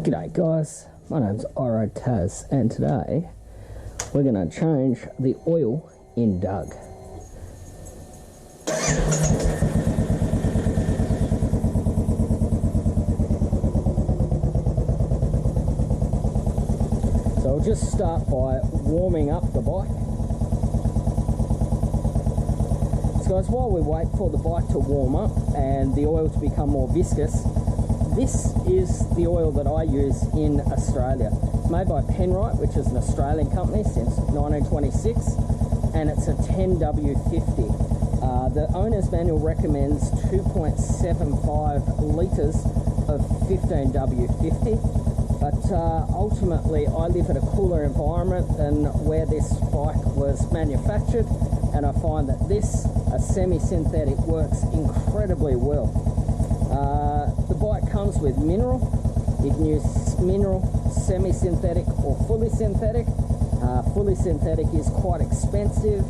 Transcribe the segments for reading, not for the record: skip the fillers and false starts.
G'day guys, my name's I.E Taz, and today we're going to change the oil in Doug. So I'll just start by warming up the bike. So guys, while we wait for the bike to warm up and the oil to become more viscous, this is the oil that I use in Australia. It's made by Penrite, which is an Australian company since 1926, and it's a 10w-50. The owner's manual recommends 2.75 litres of 15w-50, but ultimately I live in a cooler environment than where this bike was manufactured, and I find that this, a semi-synthetic, works incredibly well. The bike comes with mineral. You can use mineral, semi-synthetic or fully synthetic. Fully synthetic is quite expensive,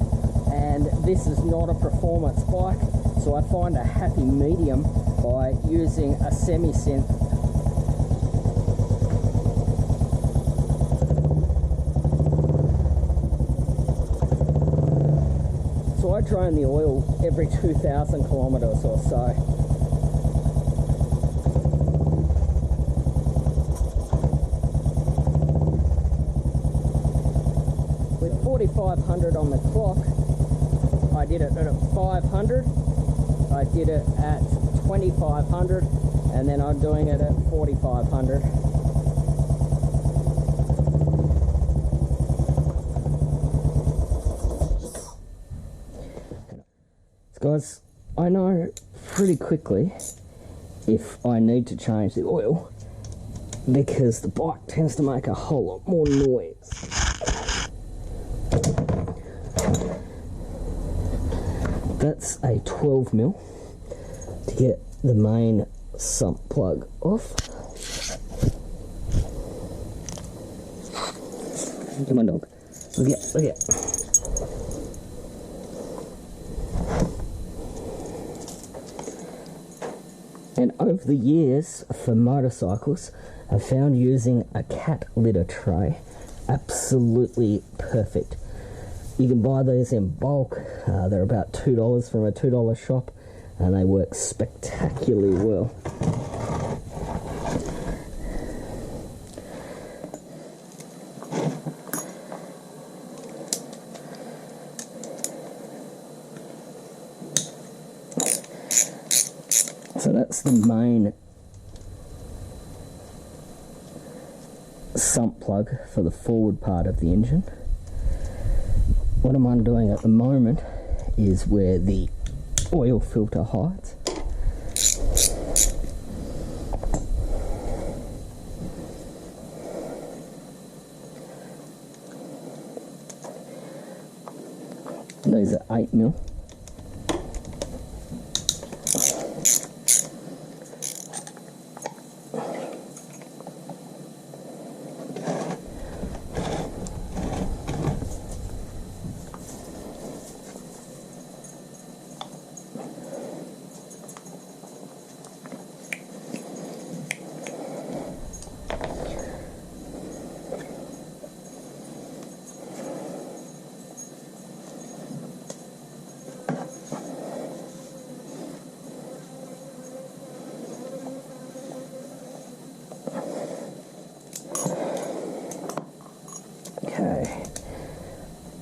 and this is not a performance bike, so I find a happy medium by using a semi-synth. So I drain the oil every 2,000 kilometres or so. With 4,500 on the clock, I did it at 500, I did it at 2,500, and then I'm doing it at 4,500. Guys, I know pretty quickly if I need to change the oil, because the bike tends to make a whole lot more noise. That's a 12mm to get the main sump plug off. Come on, dog. Look at, look at. And over the years, for motorcycles, I found using a cat litter tray absolutely perfect. You can buy these in bulk. They're about $2 from a $2 shop, and they work spectacularly well. So that's the main sump plug for the forward part of the engine. What I'm undoing at the moment is where the oil filter hides. These are 8mm.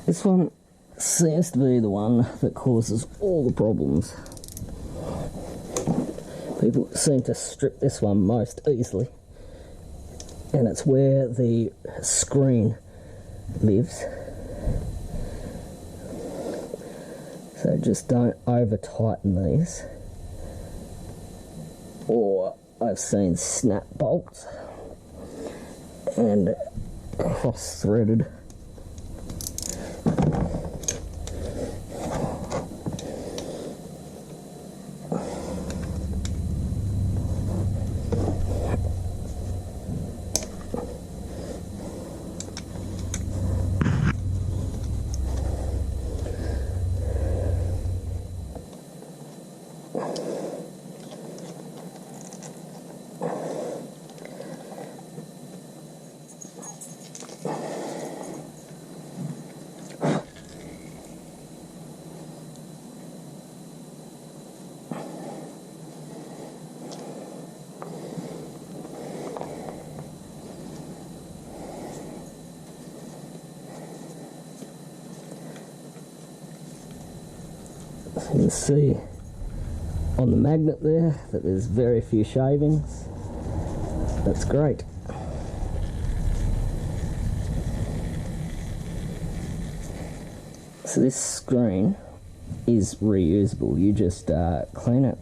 This one seems to be the one that causes all the problems. People seem to strip this one most easily, and it's where the screen lives. So just don't over tighten these, or I've seen snap bolts and cross threaded. You can see on the magnet there that there's very few shavings. That's great. So this screen is reusable. You just clean it.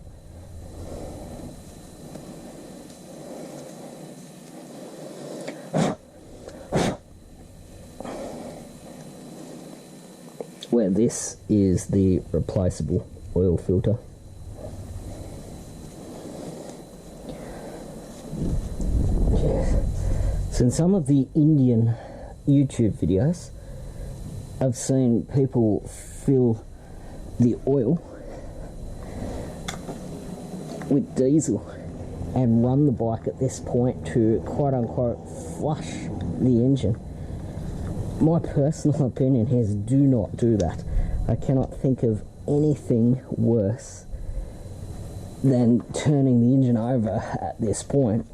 Where this is the replaceable oil filter. So in some of the Indian YouTube videos, I've seen people fill the oil with diesel and run the bike at this point to quote unquote flush the engine. My personal opinion is do not do that. I cannot think of anything worse than turning the engine over at this point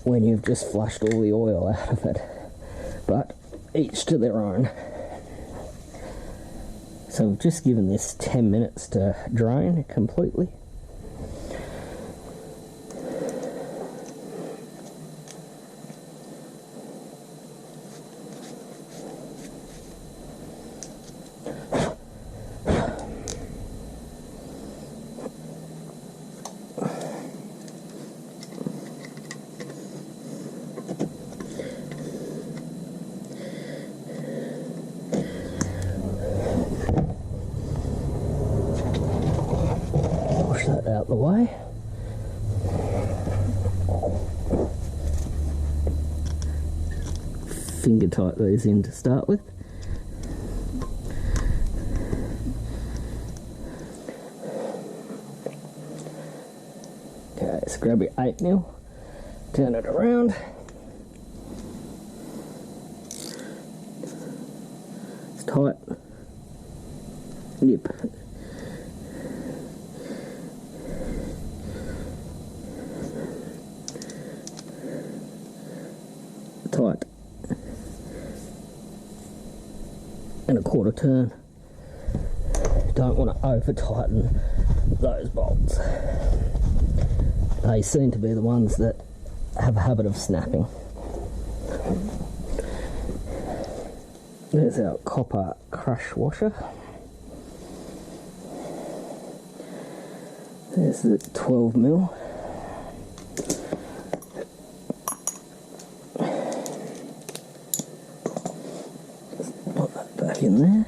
when you've just flushed all the oil out of it. But each to their own. So we've just given this 10 minutes to drain completely. That out the way. Finger tight these in to start with. Okay, so grab your 8mm, turn it around. It's tight. Yep. Tight. And a quarter turn. Don't want to over tighten those bolts. They seem to be the ones that have a habit of snapping. There's our copper crush washer. There's the 12mm. Back in there.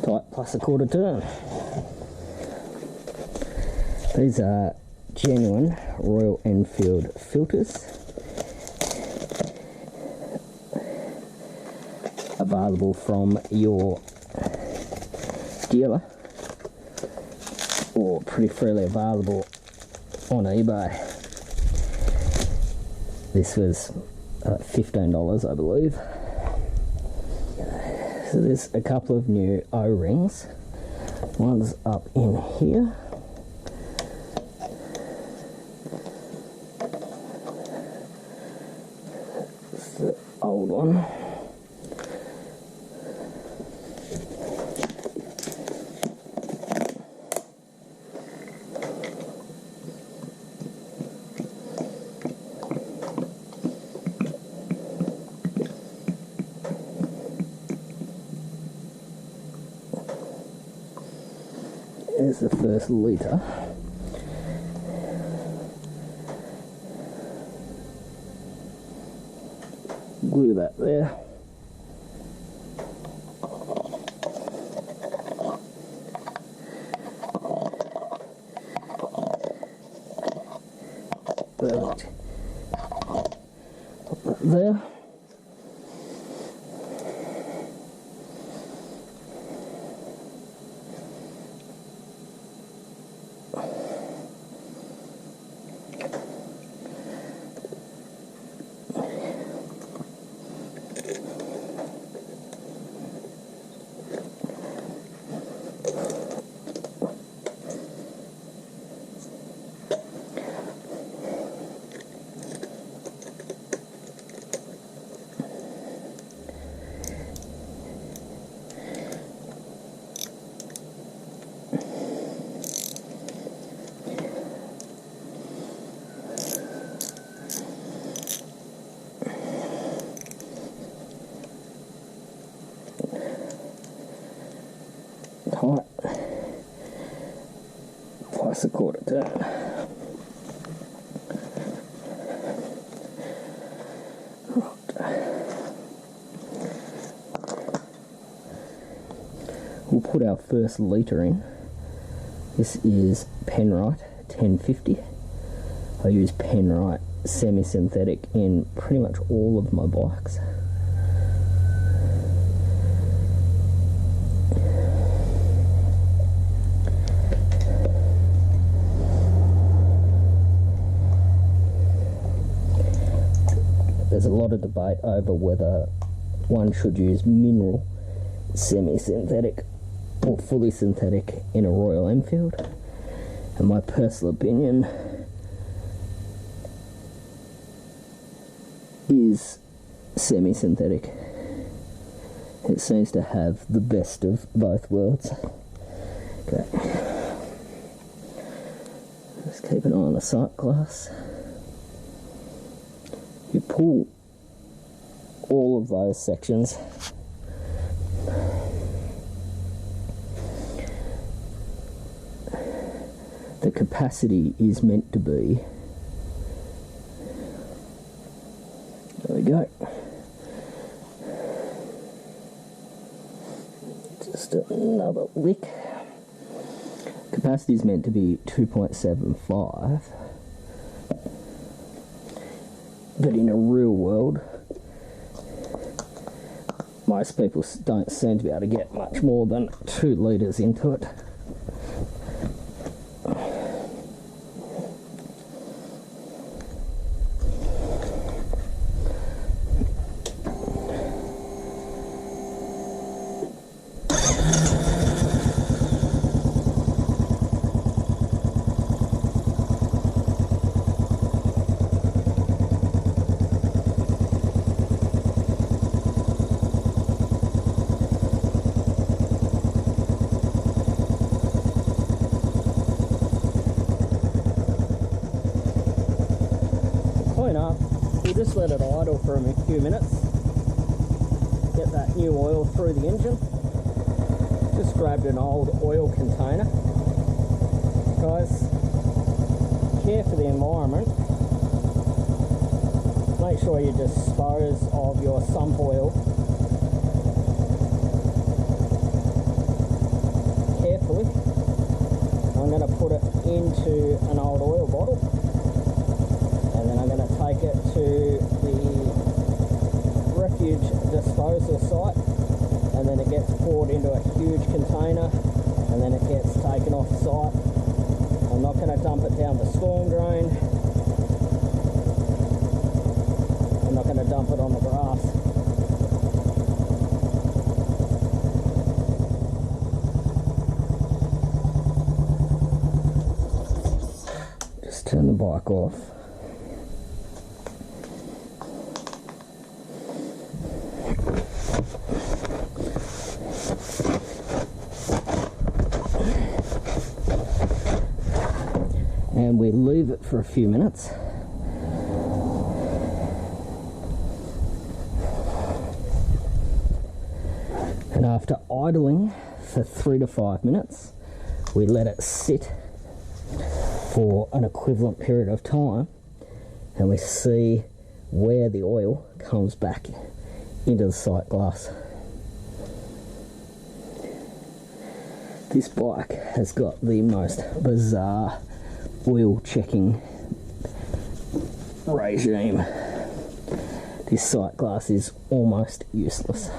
Tight plus a quarter turn. These are genuine Royal Enfield filters, available from your dealer or pretty freely available on eBay. This was $15, I believe. So there's a couple of new O-rings. One's up in here. The old one. There's the first litre. Glue that there. Perfect. Put that there. tight, plus a quarter turn. We'll put our first litre in. This is Penrite 10w-50. I use Penrite semi-synthetic in pretty much all of my bikes. There's a lot of debate over whether one should use mineral semi-synthetic or fully synthetic in a Royal Enfield, and my personal opinion is semi-synthetic. It seems to have the best of both worlds. Okay, let's keep an eye on the sight glass. You pull all of those sections, the capacity is meant to be, there we go, just another lick. Capacity is meant to be 2.75, but in a real world most people don't seem to be able to get much more than 2 litres into it. We'll just let it idle for a few minutes, get that new oil through the engine. Just grabbed an old oil container. Guys, care for the environment. Make sure you dispose of your sump oil carefully. I'm going to put it into an old oil bottle, and then I'm going to take it to the refuge disposal site, and then it gets poured into a huge container, and then it gets taken off site. I'm not going to dump it down the storm drain. I'm not going to dump it on the grass. Just turn the bike off. And we leave it for a few minutes. And after idling for 3 to 5 minutes, we let it sit for an equivalent period of time, and we see where the oil comes back into the sight glass. This bike has got the most bizarre oil checking regime. This sight glass is almost useless.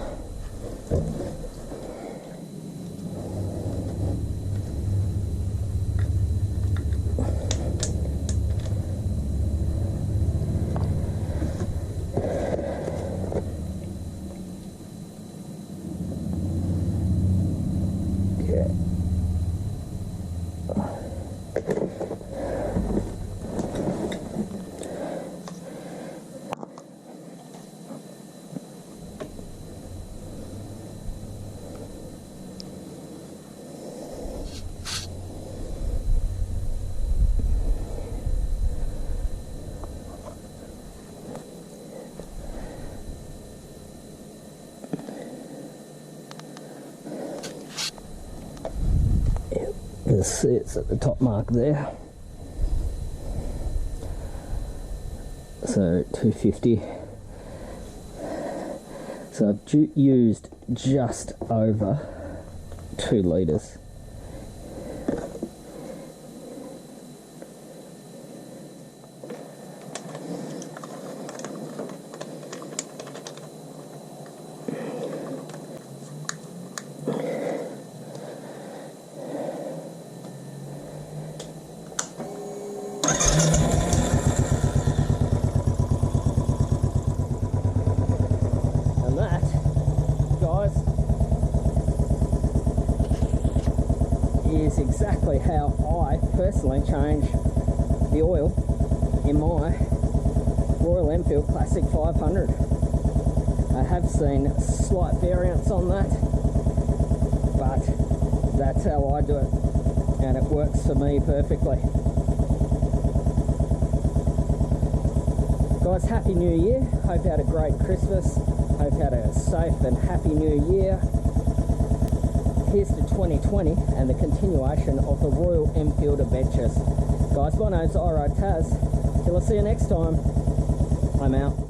You'll see it's at the top mark there. So 250. So I've used just over 2 litres. Is exactly how I personally change the oil in my Royal Enfield Classic 500. I have seen slight variance on that, but that's how I do it, and it works for me perfectly. Guys, Happy New Year. Hope you had a great Christmas. Hope you had a safe and happy New Year. Here's to 2020 and the continuation of the Royal Enfield adventures. Guys, my name's I.E Taz. Till I see you next time, I'm out.